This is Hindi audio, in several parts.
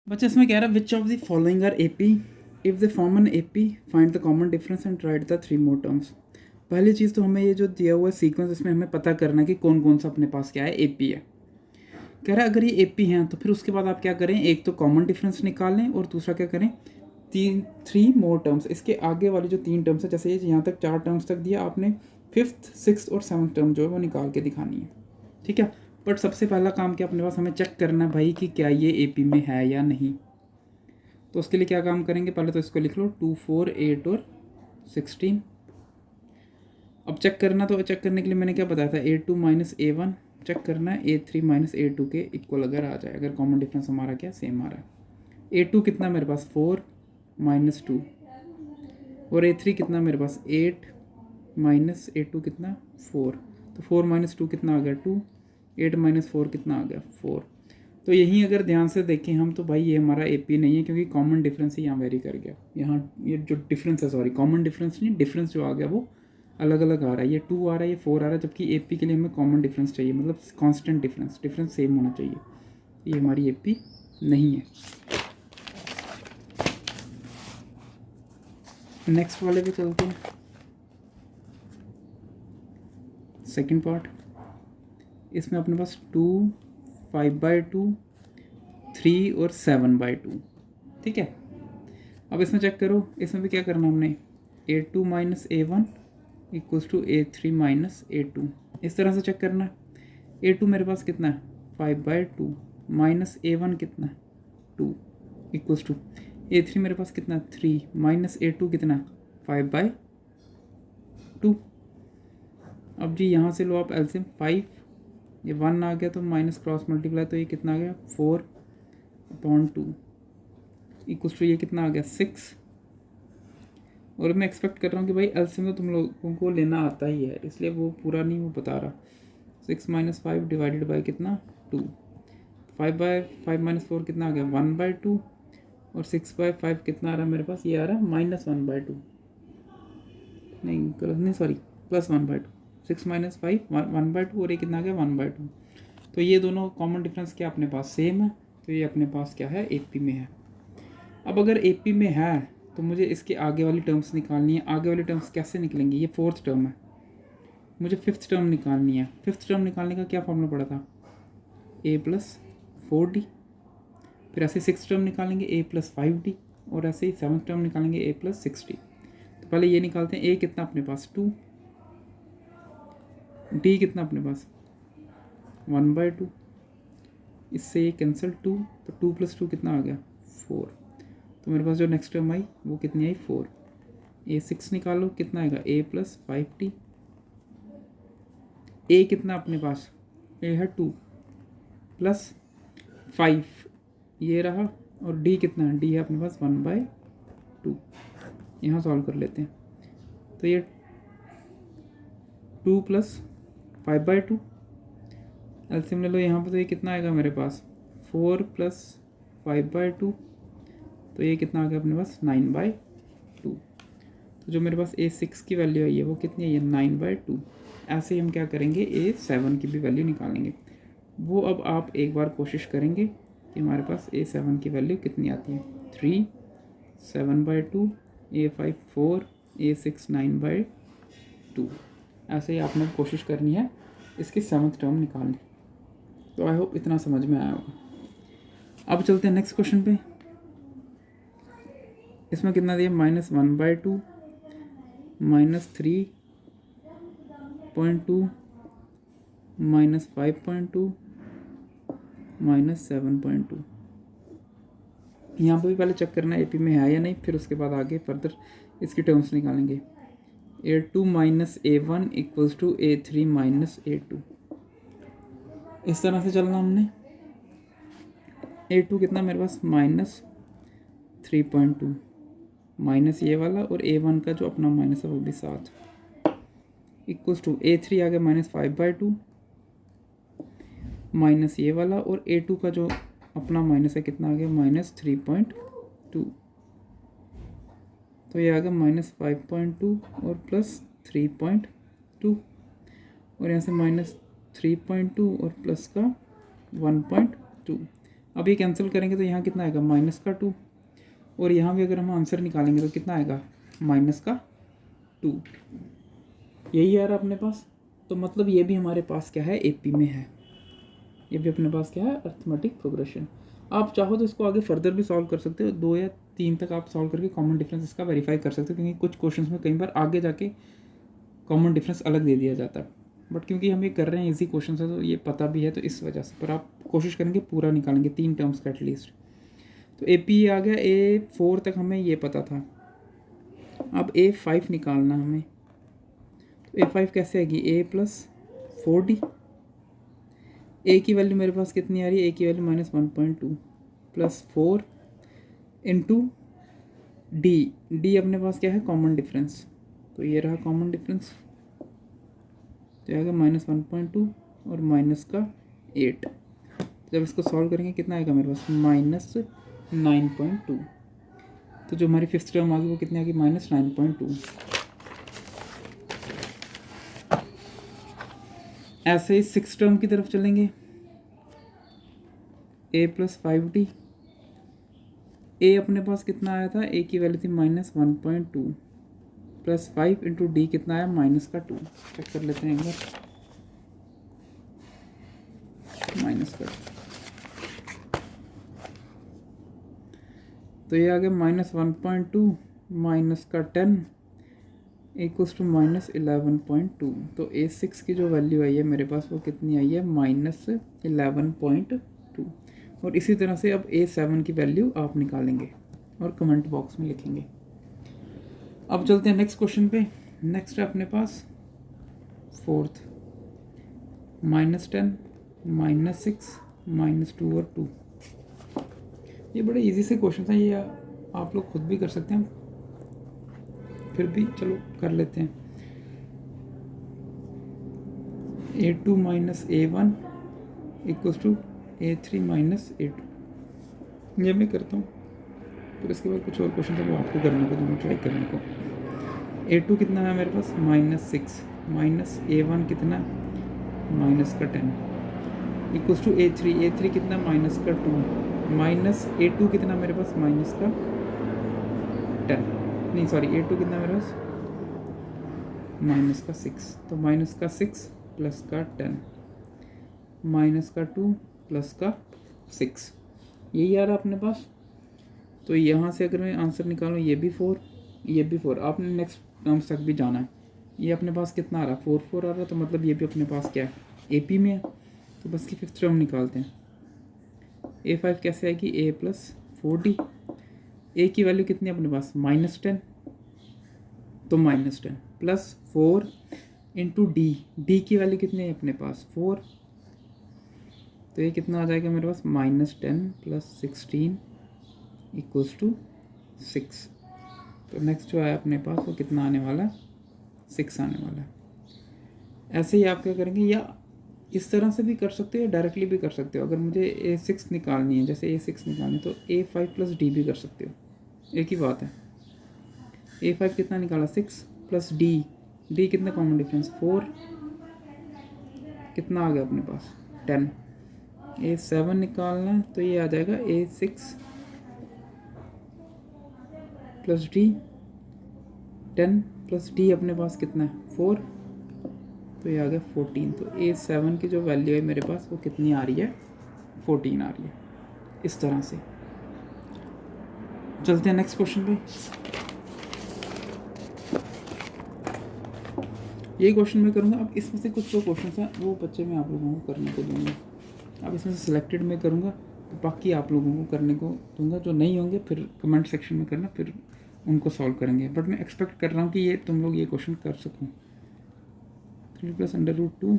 बच्चे इसमें कह रहा है which of the following are AP if the form an AP find the common difference and write the three more terms. पहली चीज़ तो हमें ये जो दिया हुआ है सीक्वेंस, इसमें हमें पता करना है कि कौन कौन सा अपने पास क्या है, एपी है। कह रहा है अगर ये एपी हैं तो फिर उसके बाद आप क्या करें, एक तो कॉमन डिफरेंस निकालें और दूसरा क्या करें, थ्री मोर टर्म्स। इसके आगे वाली जो तीन टर्म्स है, जैसे ये यहाँ तक चार टर्म्स तक दिया आपने, फिफ्थ सिक्स और सेवन्थ टर्म जो है वो निकाल के दिखानी है। ठीक है, बट सबसे पहला काम क्या अपने पास, हमें चेक करना है भाई कि क्या ये एपी में है या नहीं। तो उसके लिए क्या काम करेंगे, पहले तो इसको लिख लो 2 4 8 और 16। अब चेक करना, तो चेक करने के लिए मैंने क्या बताया था, A2 माइनस A1 चेक करना है A3 माइनस A2 के इक्वल अगर आ जाए, अगर कॉमन डिफरेंस हमारा क्या सेम आ रहा है। A2 कितना मेरे पास 4 माइनस 2 और A3 कितना मेरे पास 8 माइनस A2 कितना 4, तो 4 माइनस 2 कितना आ गया 2, 8 माइनस 4 कितना आ गया 4। तो यही अगर ध्यान से देखें हम, तो भाई ये हमारा एपी नहीं है, क्योंकि कॉमन डिफरेंस ही यहाँ वेरी कर गया। यहाँ ये जो डिफरेंस है, सॉरी कॉमन डिफरेंस नहीं, डिफरेंस जो आ गया वो अलग अलग आ रहा है, ये 2 आ रहा है, ये 4 आ रहा है, जबकि एपी के लिए हमें कॉमन डिफरेंस चाहिए, मतलब कांस्टेंट डिफरेंस, डिफरेंस सेम होना चाहिए। ये हमारी एपी नहीं है। नेक्स्ट वाले पे चलते हैं, सेकेंड पार्ट। इसमें अपने पास 2 5/2 3 और 7/2। ठीक है, अब इसमें चेक करो, इसमें भी क्या करना हमने, A2 minus A1 equals to A3 minus A2, इस तरह से चेक करना है। A2 मेरे पास कितना है 5/2 माइनस A1 कितना है 2 इक्वल्स टू A3 मेरे पास कितना 3 माइनस A2 कितना 5/2। अब जी यहाँ से लो आप एलसीएम 5, ये 1 आ गया तो माइनस क्रॉस मल्टीप्लाई, तो ये कितना आ गया 4/2 इक्वल्स टू ये कितना आ गया 6। और मैं एक्सपेक्ट कर रहा हूँ कि भाई एलसीएम तो तुम लोगों को लेना आता ही है, इसलिए वो पूरा नहीं वो बता रहा। 6 माइनस 5 डिवाइडेड बाई कितना 2, 5/5 माइनस 4 कितना आ गया 1/2, और 6/5 कितना आ रहा है मेरे पास, ये आ रहा है -1/2, नहीं गलत नहीं, सॉरी +1/2। 6 माइनस 5 1/2 और ये कितना आ गया 1/2। तो ये दोनों कॉमन डिफरेंस क्या अपने पास सेम है, तो ये अपने पास क्या है एपी में है। अब अगर एपी में है तो मुझे इसके आगे वाली टर्म्स निकालनी है। आगे वाली टर्म्स कैसे निकलेंगी, ये फोर्थ टर्म है, मुझे फिफ्थ टर्म निकालनी है। फिफ्थ टर्म निकालने का क्या फॉर्मूला पड़ा था, A+4D। फिर ऐसे सिक्स टर्म निकालेंगे A+5D, और ऐसे ही सेवन्थ टर्म निकालेंगे A+6D। तो पहले ये निकालते हैं, A कितना अपने पास 2, D कितना अपने पास 1/2, इससे ये कैंसिल 2, तो 2 + 2 कितना आ गया 4। तो मेरे पास जो नेक्स्ट टर्म आई वो कितनी आई 4। A6 निकालो कितना आएगा A+5D। A कितना अपने पास, A है 2 + 5 ये रहा, और D कितना है, D है अपने पास 1/2। यहाँ सॉल्व कर लेते हैं, तो ये 2 + 5/2 एलसीएम ले लो यहाँ पर, तो ये कितना आएगा मेरे पास 4 + 5/2, तो ये कितना आ गया अपने पास 9/2। तो जो मेरे पास A6 की वैल्यू आई है वो कितनी है, ये 9/2। ऐसे ही हम क्या करेंगे, A7 की भी वैल्यू निकालेंगे। वो अब आप एक बार कोशिश करेंगे कि हमारे पास A7 की वैल्यू कितनी आती है, 3 7/2, A5 4, A6 9/2। ऐसे ही आपने कोशिश करनी है इसकी सेवन्थ टर्म निकालनी। तो आई होप इतना समझ में आया होगा। अब चलते हैं नेक्स्ट क्वेश्चन पे। इसमें कितना दिया, -1/2 -3.2 -5.2 -7.2। यहाँ पर भी पहले चेक करना है एपी में है या नहीं, फिर उसके बाद आगे फर्दर इसकी टर्म्स निकालेंगे। A2 minus A1 equals to A3 minus A2, इस तरह से चलना हमने। A2 कितना मेरे पास -3.2, माइनस ये वाला, और A1 का जो अपना माइनस है वो भी साथ, इक्वल्स टू A3 आ गया -5/2, माइनस ये वाला, और A2 का जो अपना माइनस है कितना आ गया -3.2। तो ये आ गया -5.2 और +3.2, और यहाँ से -3.2 और प्लस का 1.2। अब ये कैंसिल करेंगे तो यहाँ कितना आएगा माइनस का 2, और यहाँ भी अगर हम आंसर निकालेंगे तो कितना आएगा माइनस का 2। यही आ रहा अपने पास। तो मतलब ये भी हमारे पास क्या है एपी में है, ये भी अपने पास क्या है अर्थमेटिक प्रोग्रेशन। आप चाहो तो इसको आगे फर्दर भी सॉल्व कर सकते हो, 2 या 3 तक आप सॉल्व करके कॉमन डिफरेंस इसका वेरीफाई कर सकते हो, क्योंकि कुछ क्वेश्चंस में कई बार आगे जाके कॉमन डिफरेंस अलग दे दिया जाता है, बट क्योंकि हम ये कर रहे हैं इजी क्वेश्चन है तो ये पता भी है, तो इस वजह से। पर आप कोशिश करेंगे पूरा निकालेंगे 3 टर्म्स का एटलीस्ट। तो AP आ गया, A4 तक हमें ये पता था। अब A5 निकालना हमें, तो A5 कैसे आएगी A प्लस 4D। A की वैल्यू मेरे पास कितनी आ रही है, A की वैल्यू -1.2 प्लस 4 इंटू D अपने पास क्या है कॉमन डिफरेंस, तो ये रहा कॉमन डिफरेंस, तो आएगा -1.2 और माइनस का 8। जब इसको सॉल्व करेंगे कितना आएगा मेरे पास -9.2। तो जो हमारी फिफ्थ टर्म आ गई वो कितनी आ गई -9.2। ऐसे ही सिक्स टर्म की तरफ चलेंगे, A प्लस 5D। A अपने पास कितना आया था, A की वैल्यू थी -1.2 प्लस 5 इंटू D कितना आया माइनस का 2। चेक कर लेते हैं एक बार, माइनस का 2, तो ये आ गया -1.2 माइनस का 10 इक्वल्स टू -11.2। तो A6 की जो वैल्यू आई है मेरे पास वो कितनी आई है -11.2। और इसी तरह से अब A7 की वैल्यू आप निकालेंगे और कमेंट बॉक्स में लिखेंगे। अब चलते हैं नेक्स्ट क्वेश्चन पे। नेक्स्ट है अपने पास फोर्थ, -10 -6 -2 और 2। ये बड़े इजी से क्वेश्चन है, ये आप लोग खुद भी कर सकते हैं, फिर भी चलो कर लेते हैं। A2 - A1 equals to A3 - A2, ये मैं करता हूँ। फिर इसके बाद कुछ और क्वेश्चन है वो आपको करने को दूँगा, ट्राई करने को। A2 कितना है मेरे पास -6 माइनस A1 कितना -10 इक्वल्स टू A3 कितना -2 माइनस A2 कितना मेरे पास -10, नहीं सॉरी A2 कितना मेरे पास -6, तो -6 प्लस का 10 -2 प्लस का 6, यही आ रहा अपने पास। तो यहाँ से अगर मैं आंसर निकालूँ ये भी 4, ये भी 4, आपने नेक्स्ट टर्म्स तक भी जाना है। ये अपने पास कितना आ रहा है 4 आ रहा है, तो मतलब ये भी अपने पास क्या है AP में है। तो बस की फिफ्थ टर्म निकालते हैं। A5 कैसे आएगी A प्लस 4D। A की वैल्यू कितनी है अपने पास -10, तो -10 प्लस 4 इंटू D की वैल्यू कितनी है अपने पास 4, तो ये कितना आ जाएगा मेरे पास -10 प्लस 16 इक्वल्स टू 6। तो नेक्स्ट जो है अपने पास वो कितना आने वाला है 6 आने वाला है। ऐसे ही आप क्या करेंगे, या इस तरह से भी कर सकते हो या डायरेक्टली भी कर सकते हो। अगर मुझे A6 निकालनी है, जैसे A6 निकालनी तो A5 प्लस D भी कर सकते हो, एक ही बात है। A5 कितना निकाला 6 प्लस D कितना कॉमन डिफरेंस 4, कितना आ गया अपने पास 10। A7 निकालना है तो ये आ जाएगा A6 plus D 10 plus D अपने पास कितना है 4, तो ये आ गया 14। तो A7 की जो वैल्यू है मेरे पास वो कितनी आ रही है 14 आ रही है। इस तरह से चलते हैं नेक्स्ट क्वेश्चन पे। ये क्वेश्चन मैं करूँगा। अब इसमें से कुछ जो क्वेश्चन हैं वो बच्चे मैं आप लोगों को करने को दूंगा। अब इसमें से सिलेक्टेड मैं करूँगा तो बाकी आप लोगों को करने को दूंगा। जो नहीं होंगे फिर कमेंट सेक्शन में करना, फिर उनको सॉल्व करेंगे। बट मैं एक्सपेक्ट कर रहा हूँ कि ये तुम लोग ये क्वेश्चन कर सको। 3 + √2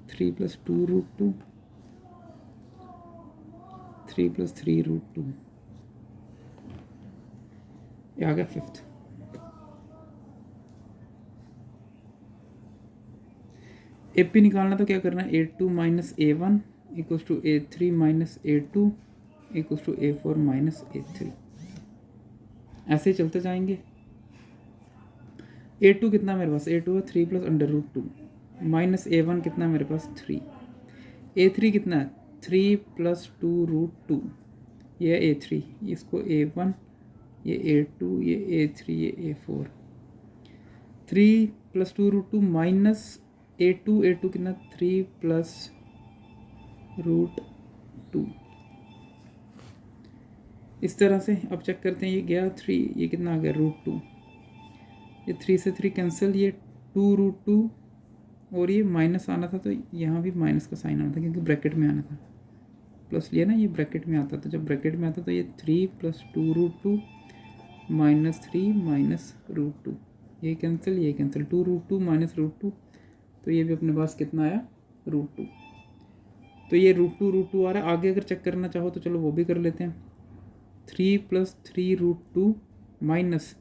3 + 2√2 3 + 3√2, ये आ गया फिफ्थ। AP निकालना तो क्या करना है A2 - A1 equals to A3 - A2 equals to A4 - A3, ऐसे ही चलते जाएंगे। A2 कितना मेरे पास A2 है 3 + √2 माइनस A1 कितना मेरे पास 3, A3 कितना है 3 प्लस 2√2, ये A3, इसको A1, ये A2, ये A3, ये A4। 3 plus 2√2 minus A2, A2 कितना 3 प्लस √2। इस तरह से अब चेक करते हैं, ये गया 3, ये कितना आ गया √2, ये 3 से 3 कैंसिल, ये 2√2 और ये माइनस आना था तो यहाँ भी माइनस का साइन आना था क्योंकि ब्रैकेट में आना था। प्लस लिया ना, ये ब्रैकेट में आता, तो जब ब्रैकेट में आता तो ये 3 प्लस 2√2 माइनस 3 माइनस √2, ये कैंसिल, ये कैंसिल, 2√2 माइनस √2, तो ये भी अपने पास कितना आया √2। तो ये √2 आ रहा है। आगे अगर चेक करना चाहो तो चलो वो भी कर लेते हैं। 3 प्लस 3√2 माइनस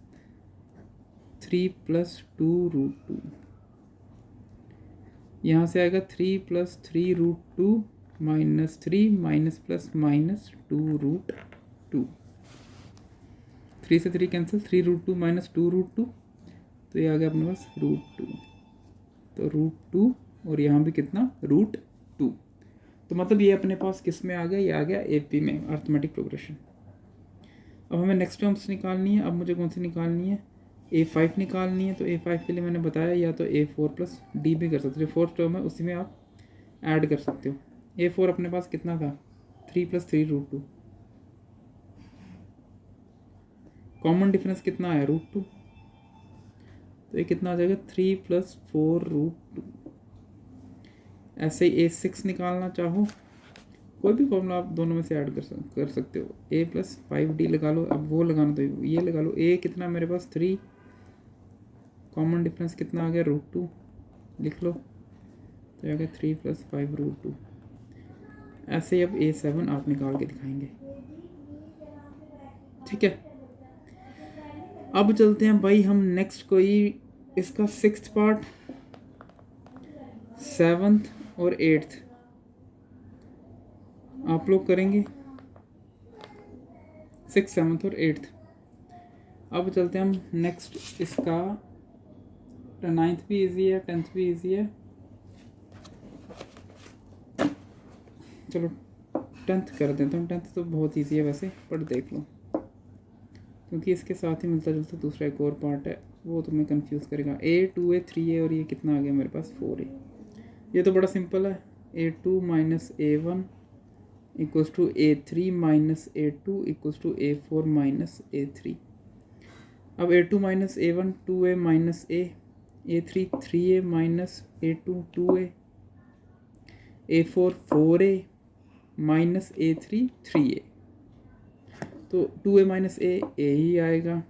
3 प्लस 2√2, यहाँ से आएगा 3 plus 3√2 minus 3 minus plus minus 2√2, 3 से 3 कैंसिल, 3√2 माइनस 2√2, तो ये आ गया अपने पास √2, तो √2 और यहाँ भी कितना √2। तो मतलब ये अपने पास किस में आ गया, ये आ गया AP में, अर्थमेटिक प्रोग्रेशन। अब हमें नेक्स्ट टर्म्स निकालनी है। अब मुझे कौन सी निकालनी है, A5 निकालनी है। तो A5 के लिए मैंने बताया या तो A4 प्लस D भी कर सकते हो, जो फोर्थ टर्म है उसी में आप ऐड कर सकते हो। A4 अपने पास कितना था 3 प्लस 3√2, कॉमन डिफरेंस कितना आया √2, तो ये कितना आ जाएगा 3 प्लस 4√2। ऐसे ही A6 निकालना चाहो, कोई भी फॉर्मूला आप दोनों में से ऐड कर सकते हो। A प्लस 5D लगा लो, अब वो लगाना तो ये लगा लो। A कितना मेरे पास 3, कॉमन डिफरेंस कितना आ गया √2, लिख लो, तो आ गया 3 प्लस 5√2। ऐसे ही अब A7 आप निकाल के दिखाएंगे, ठीक है। अब चलते हैं भाई हम नेक्स्ट कोई इसका 6th पार्ट, 7th और 8th आप लोग करेंगे, 6th 7th और 8th। अब चलते हैं हम नेक्स्ट, इसका 9th भी इजी है, 10th भी इजी है। चलो 10th कर देता हूँ। 10th तो बहुत इजी है वैसे, पर देख लो क्योंकि इसके साथ ही मिलता जुलता दूसरा एक और पार्ट है, वो तुम्हें कंफ्यूज करेगा। A2A 3A और ये कितना आ गया मेरे पास 4A। ये तो बड़ा सिंपल है, A2 minus A1 equals to A3 minus A2 equals to A4 minus A3। अब A2 minus A1 2A minus A3 3A minus A2 2A, A4 4A minus A3 3A, तो 2A माइनस A ही आएगा,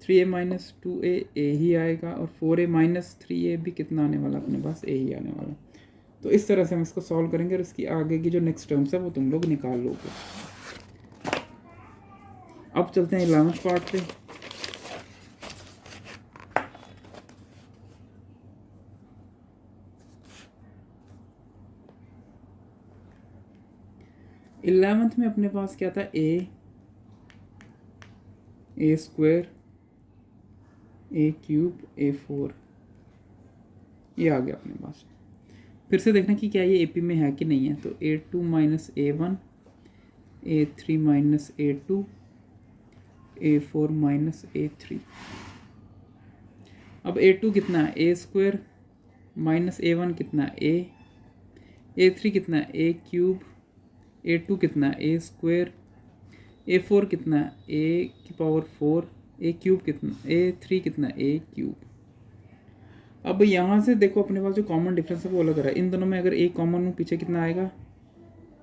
3A माइनस 2A ही आएगा, और 4A माइनस 3A भी कितना आने वाला अपने पास A ही आने वाला। तो इस तरह से हम इसको सॉल्व करेंगे और इसकी आगे की जो नेक्स्ट टर्म्स है वो तुम लोग निकाल लोगे। अब चलते हैं 11th पार्ट पे। इलेवेंथ में अपने पास क्या था, A square A cube A4, ये आ गया अपने पास। फिर से देखना कि क्या ये AP में है कि नहीं है। तो A2 minus A1, A3 minus A2, A4 minus A3। अब A2 कितना है A स्क्वायर माइनस A1 कितना है A3 कितना है A क्यूब, A2 कितना है A स्क्वायर, A4 कितना है A की पावर 4, A क्यूब कितना, A3 कितना है A क्यूब। अब यहाँ से देखो अपने पास जो कॉमन डिफरेंस है वो अलग रहा है। इन दोनों में अगर A कॉमन में पीछे कितना आएगा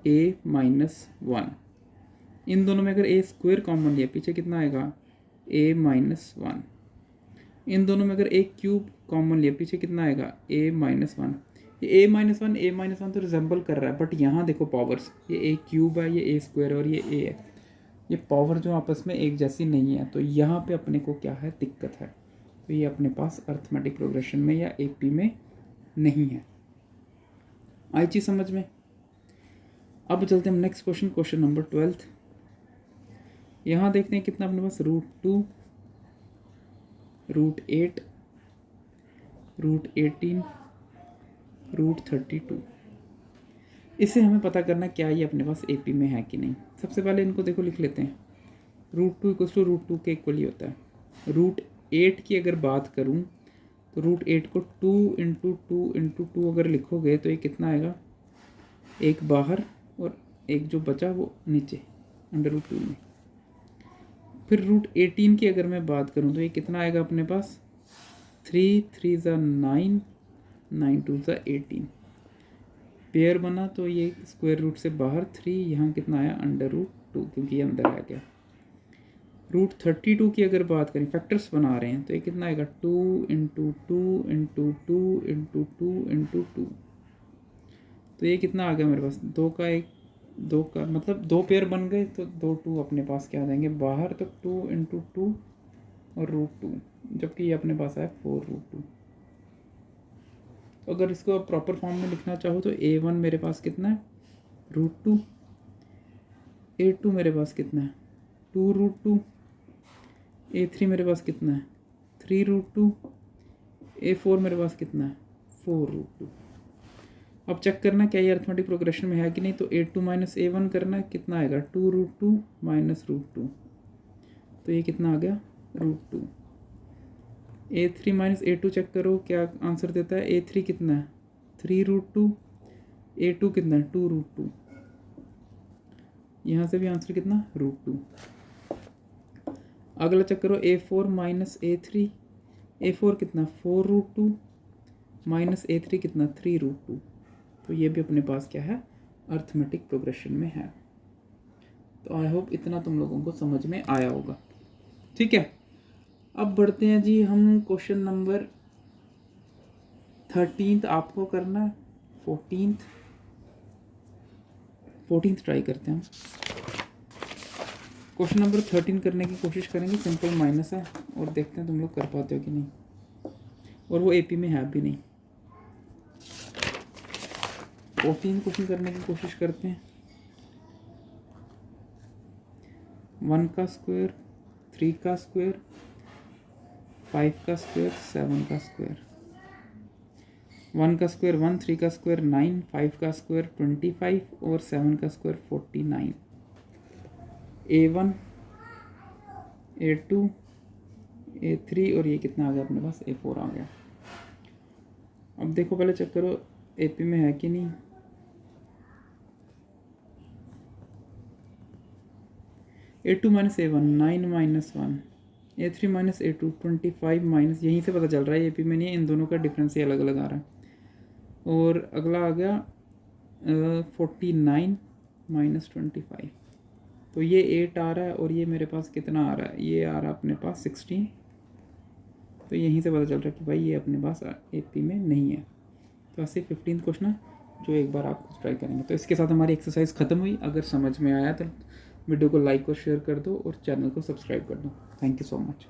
A माइनस 1, इन दोनों में अगर A स्क्वायर कॉमन लिया पीछे कितना आएगा A माइनस 1, इन दोनों में अगर A क्यूब कॉमन लिया पीछे कितना आएगा A माइनस 1। ये A माइनस 1 तो रिजेंबल कर रहा है, बट यहाँ देखो पावर्स, ये A क्यूब है, ये A स्क्वायर और ये A है, ये पावर जो आपस में एक जैसी नहीं है, तो यहाँ पे अपने को क्या है दिक्कत है। तो ये अपने पास अर्थमेटिक प्रोग्रेशन में या AP में नहीं है। आई चीज समझ में। अब चलते हैं हम नेक्स्ट क्वेश्चन, क्वेश्चन नंबर 12। यहाँ देखते हैं कितना अपने पास √2, √8, √18, √32। इससे हमें पता करना क्या ये अपने पास AP में है कि नहीं। सबसे पहले इनको देखो लिख लेते हैं। √2 इक्वल्स टू √2 के इक्वल ही होता है। √8 की अगर बात करूँ तो √8 को 2 इंटू 2 अगर लिखोगे तो ये कितना आएगा, एक बाहर और एक जो बचा वो नीचे √2 में। फिर √18 की अगर मैं बात करूँ तो ये कितना आएगा अपने पास, 3 3 ज़ा 9 9 2 ज़ा 18। पेयर बना तो ये स्क्वायर रूट से बाहर 3, यहाँ कितना आया √2 क्योंकि ये अंदर आ गया। √32 की अगर बात करें, फैक्टर्स बना रहे हैं तो ये कितना आएगा, 2 इंटू 2 इंटू 2 इंटू 2 इंटू 2। तो ये कितना आ गया मेरे पास, दो का मतलब 2 पेयर बन गए तो 2 2 अपने पास क्या आ जाएंगे बाहर, तो 2 इंटू 2 और √2, जबकि ये अपने पास आया 4√2। तो अगर इसको प्रॉपर फॉर्म में लिखना चाहो तो A1 मेरे पास कितना है, √2, A2 मेरे पास कितना है, 2√2, A3 मेरे पास कितना है, 3√2, A4 मेरे पास कितना है, 4√2। अब चेक करना क्या ये अर्थमेटिक प्रोग्रेशन में है कि नहीं। तो A2 माइनस A1 करना है, कितना आएगा, 2√2 माइनस √2, तो ये कितना आ गया √2। A3 माइनस A2 चेक करो क्या आंसर देता है, A3 कितना है 3√2, A2 कितना है 2√2, यहाँ से भी आंसर कितना √2। अगला चेक करो A4 माइनस A3, A4 कितना 4√2 माइनस A3 कितना 3√2। तो ये भी अपने पास क्या है, अर्थमेटिक प्रोग्रेशन में है। तो आई होप इतना तुम लोगों को समझ में आया होगा। ठीक है, अब बढ़ते हैं जी हम क्वेश्चन नंबर 13 आपको करना है, 14th ट्राई करते हैं। क्वेश्चन नंबर 13 करने की कोशिश करेंगे, सिंपल माइनस है और देखते हैं तुम लोग कर पाते हो कि नहीं, और वो AP में है भी नहीं। 14 क्वेश्चन करने की कोशिश करते हैं। 1 का स्क्वायर, 3 का स्क्वायर, 5 का स्क्वायर, 7 का स्क्वायर। 1 का स्क्वायर 1, 3 का स्क्वायर 9, 5 का स्क्वायर 25 और 7 का स्क्वायर 49। A1, A2, A3 और ये कितना आ गया अपने पास, A4 आ गया। अब देखो पहले चेक करो AP में है कि नहीं। A2 minus A1 9 minus 1, A3 minus A2 25 minus, यहीं से पता चल रहा है AP में नहीं है, इन दोनों का डिफरेंस ही अलग अलग आ रहा है। और अगला आ गया 49 माइनस 25, तो ये 8 आ रहा है और ये मेरे पास कितना आ रहा है, ये आ रहा है अपने पास 16। तो यहीं से पता चल रहा है कि भाई ये अपने पास AP में नहीं है। तो ऐसे 15 क्वेश्चन है जो एक बार आप खुद ट्राई करेंगे। तो इसके साथ हमारी एक्सरसाइज ख़त्म हुई। अगर समझ में आया तो वीडियो को लाइक और शेयर कर दो और चैनल को सब्सक्राइब कर दो। Thank you so much.